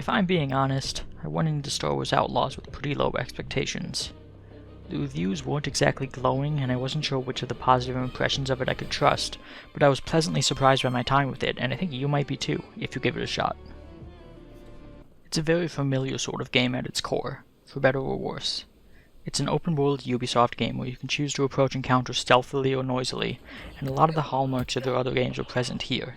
If I'm being honest, I went into Star Wars Outlaws with pretty low expectations. The reviews weren't exactly glowing, and I wasn't sure which of the positive impressions of it I could trust, but I was pleasantly surprised by my time with it, and I think you might be too, if you give it a shot. It's a very familiar sort of game at its core, for better or worse. It's an open-world Ubisoft game where you can choose to approach encounters stealthily or noisily, and a lot of the hallmarks of their other games are present here.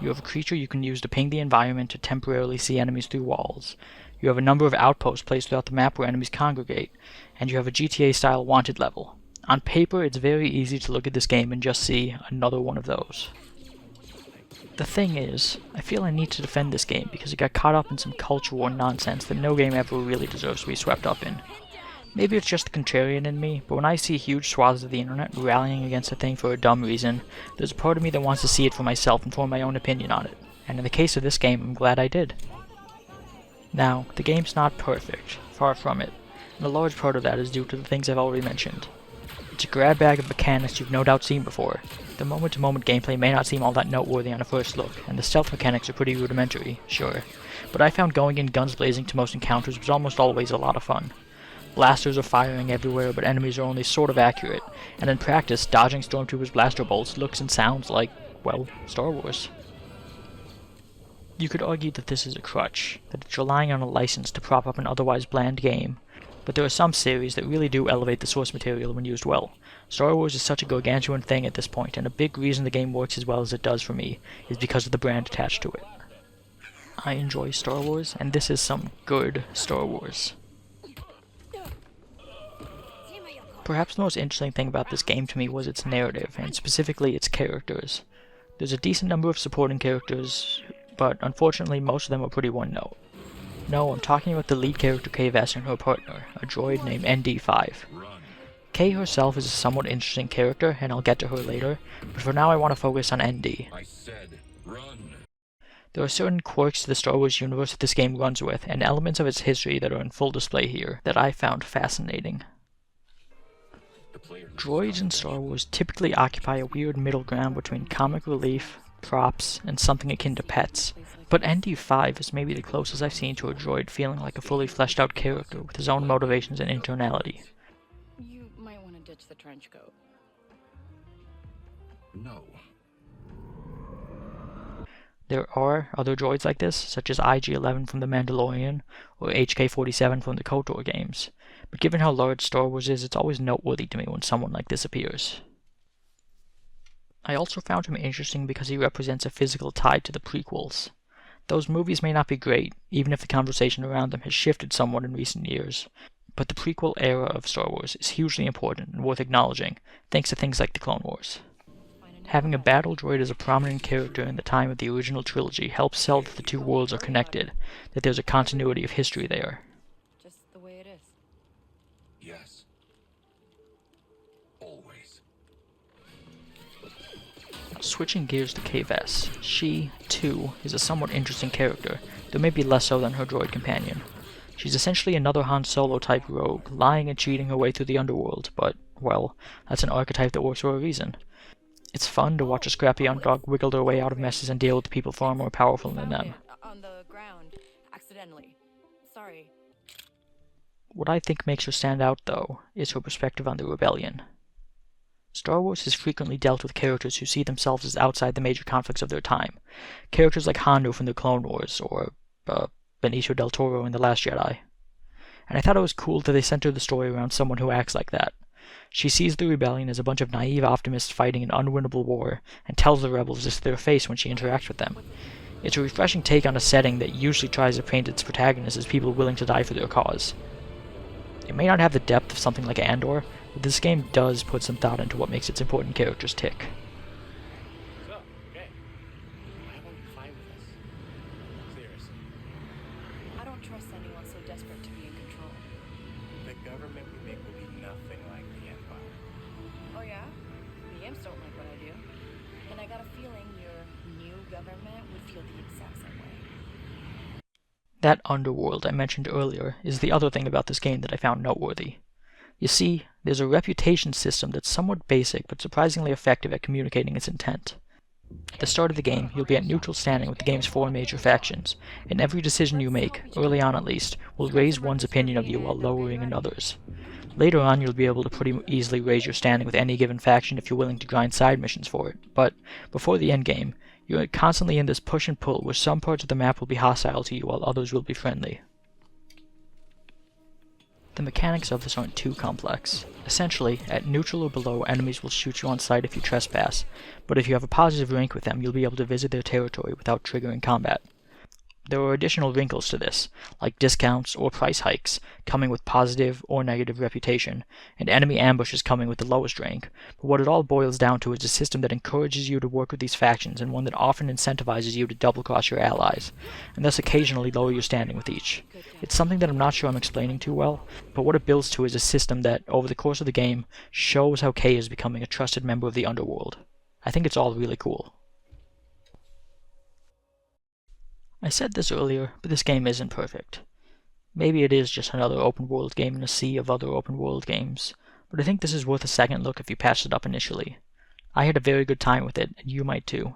You have a creature you can use to ping the environment to temporarily see enemies through walls. You have a number of outposts placed throughout the map where enemies congregate, and you have a GTA-style wanted level. On paper, it's very easy to look at this game and just see another one of those. The thing is, I feel I need to defend this game because it got caught up in some culture war nonsense that no game ever really deserves to be swept up in. Maybe it's just the contrarian in me, but when I see huge swaths of the internet rallying against a thing for a dumb reason, there's a part of me that wants to see it for myself and form my own opinion on it. And in the case of this game, I'm glad I did. Now, the game's not perfect, far from it, and a large part of that is due to the things I've already mentioned. It's a grab bag of mechanics you've no doubt seen before. The moment-to-moment gameplay may not seem all that noteworthy on a first look, and the stealth mechanics are pretty rudimentary, sure, but I found going in guns blazing to most encounters was almost always a lot of fun. Blasters are firing everywhere, but enemies are only sort of accurate, and in practice, dodging stormtroopers' blaster bolts looks and sounds like, well, Star Wars. You could argue that this is a crutch, that it's relying on a license to prop up an otherwise bland game, but there are some series that really do elevate the source material when used well. Star Wars is such a gargantuan thing at this point, and a big reason the game works as well as it does for me is because of the brand attached to it. I enjoy Star Wars, and this is some good Star Wars. Perhaps the most interesting thing about this game to me was its narrative, and specifically its characters. There's a decent number of supporting characters, but unfortunately most of them are pretty one-note. No, I'm talking about the lead character Kay Vess and her partner, a droid named ND5. Kay herself is a somewhat interesting character, and I'll get to her later, but for now I want to focus on ND. There are certain quirks to the Star Wars universe that this game runs with, and elements of its history that are in full display here, that I found fascinating. Droids in Star Wars typically occupy a weird middle ground between comic relief, props, and something akin to pets, but ND5 is maybe the closest I've seen to a droid feeling like a fully fleshed out character with his own motivations and internality. You might want to ditch the trench coat. No. There are other droids like this, such as IG-11 from The Mandalorian, or HK-47 from the KOTOR games, but given how large Star Wars is, it's always noteworthy to me when someone like this appears. I also found him interesting because he represents a physical tie to the prequels. Those movies may not be great, even if the conversation around them has shifted somewhat in recent years, but the prequel era of Star Wars is hugely important and worth acknowledging, thanks to things like the Clone Wars. Having a battle droid as a prominent character in the time of the original trilogy helps sell that the two worlds are connected, that there's a continuity of history there. Just the way it is. Yes. Always. Switching gears to Kay Vess, she, too, is a somewhat interesting character, though maybe less so than her droid companion. She's essentially another Han Solo-type rogue, lying and cheating her way through the underworld, but, well, that's an archetype that works for a reason. It's fun to watch a scrappy underdog wiggle their way out of messes and deal with people far more powerful than them. On the ground, accidentally. Sorry. What I think makes her stand out, though, is her perspective on the rebellion. Star Wars has frequently dealt with characters who see themselves as outside the major conflicts of their time. Characters like Hondo from the Clone Wars, or Benicio del Toro in The Last Jedi. And I thought it was cool that they centered the story around someone who acts like that. She sees the rebellion as a bunch of naive optimists fighting an unwinnable war, and tells the rebels this to their face when she interacts with them. It's a refreshing take on a setting that usually tries to paint its protagonists as people willing to die for their cause. It may not have the depth of something like Andor, but this game does put some thought into what makes its important characters tick. So, okay. Why won't you fight with us? Seriously. I don't trust anyone so desperate to be in control. The government we make will be nothing like the Empire. Oh yeah? The imps don't like what I do. And I got a feeling your new government would feel the exact same way. That underworld I mentioned earlier is the other thing about this game that I found noteworthy. You see, there's a reputation system that's somewhat basic but surprisingly effective at communicating its intent. At the start of the game, you'll be at neutral standing with the game's 4 major factions, and every decision you make, early on at least, will raise one's opinion of you while lowering another's. Later on, you'll be able to pretty easily raise your standing with any given faction if you're willing to grind side missions for it, but before the endgame, you're constantly in this push and pull where some parts of the map will be hostile to you while others will be friendly. The mechanics of this aren't too complex. Essentially, at neutral or below, enemies will shoot you on sight if you trespass, but if you have a positive rank with them, you'll be able to visit their territory without triggering combat. There are additional wrinkles to this, like discounts or price hikes, coming with positive or negative reputation, and enemy ambushes coming with the lowest rank, but what it all boils down to is a system that encourages you to work with these factions and one that often incentivizes you to double-cross your allies, and thus occasionally lower your standing with each. It's something that I'm not sure I'm explaining too well, but what it builds to is a system that, over the course of the game, shows how Kay is becoming a trusted member of the underworld. I think it's all really cool. I said this earlier, but this game isn't perfect. Maybe it is just another open world game in a sea of other open world games, but I think this is worth a second look if you patched it up initially. I had a very good time with it, and you might too.